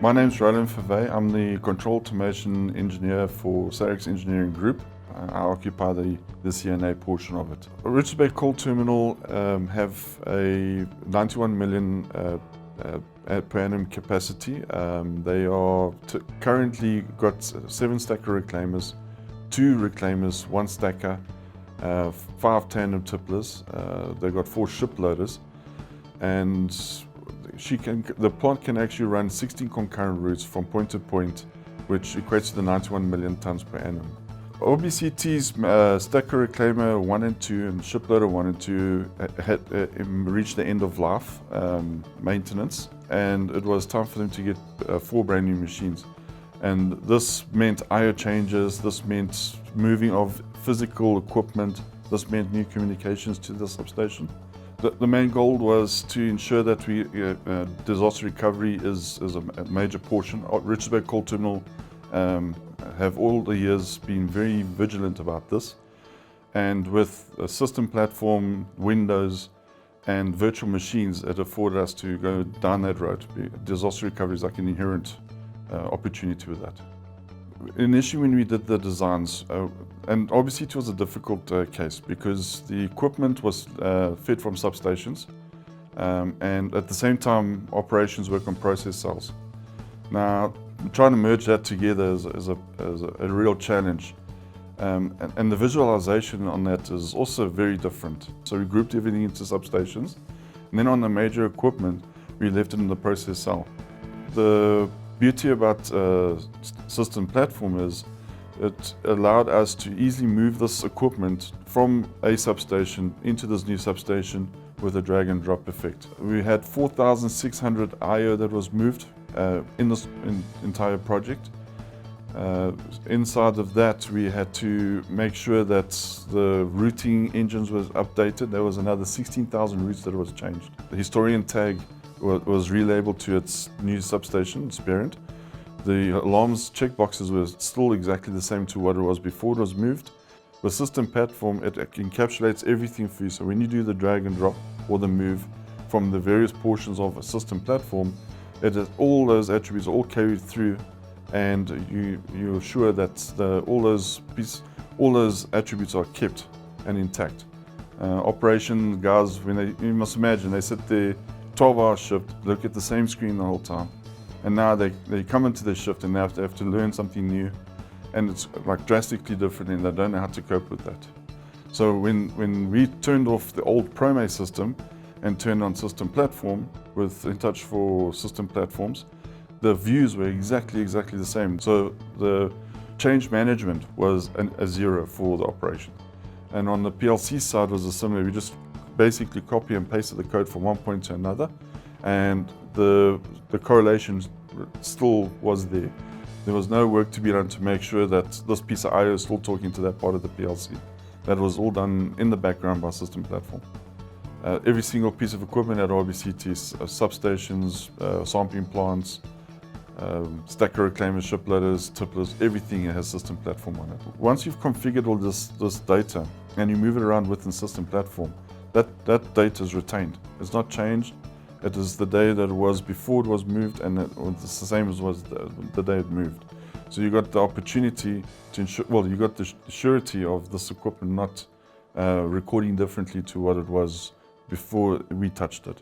My name's Roland Fave. I'm the Control Automation Engineer for Sarex Engineering Group. I occupy the CNA portion of it. Richards Bay Coal Terminal have a 91 million per annum capacity. They are currently got 7 stacker reclaimers, 2 reclaimers, 1 stacker, 5 tandem tipplers. They've got 4 ship loaders, and the plant can actually run 16 concurrent routes from point to point, which equates to the 91 million tons per annum. RBCT's stacker reclaimer 1 and 2 and ship loader 1 and 2 had reached the end of life maintenance, and it was time for them to get 4 brand new machines. And this meant IO changes, this meant moving of physical equipment, this meant new communications to the substation. The main goal was to ensure that disaster recovery is a major portion. Richards Bay Coal Terminal have all the years been very vigilant about this, and with a system platform, Windows and virtual machines, it afforded us to go down that road. Disaster recovery is like an inherent opportunity with that. Initially, when we did the designs, and obviously it was a difficult case because the equipment was fed from substations, and at the same time operations work on process cells. Now, trying to merge that together is a real challenge, and the visualization on that is also very different. So we grouped everything into substations, and then on the major equipment we left it in the process cell. The beauty about system platform is it allowed us to easily move this equipment from a substation into this new substation with a drag and drop effect. We had 4,600 IO that was moved in this entire project. Inside of that, we had to make sure that the routing engines was updated. There was another 16,000 routes that was changed. The historian tag was relabeled to its new substation, its parent. The alarms checkboxes were still exactly the same to what it was before it was moved. The system platform, it encapsulates everything for you. So when you do the drag and drop or the move from the various portions of a system platform, it has all those attributes are all carried through, and you're sure that all those attributes are kept and intact. Operation guys, you must imagine, they sit there 12-hour shift, look at the same screen the whole time, and now they come into their shift and they have to learn something new, and it's like drastically different, and they don't know how to cope with that. So when we turned off the old ProMay system and turned on system platform with InTouch for system platforms, the views were exactly the same. So the change management was a 0 for the operation, and on the PLC side was a similar. We just basically copy and pasted the code from one point to another, and the correlation still was there. There was no work to be done to make sure that this piece of IO is still talking to that part of the PLC. That was all done in the background by system platform. Every single piece of equipment at RBCT, substations, sampling plants, stacker reclaimers, ship loaders, tipplers, everything has system platform on it. Once you've configured all this data and you move it around within system platform, that data is retained. It's not changed. It is the day that it was before it was moved, and it's the same as was the day it moved. So you got the opportunity to ensure, well, you got the surety of this equipment not recording differently to what it was before we touched it.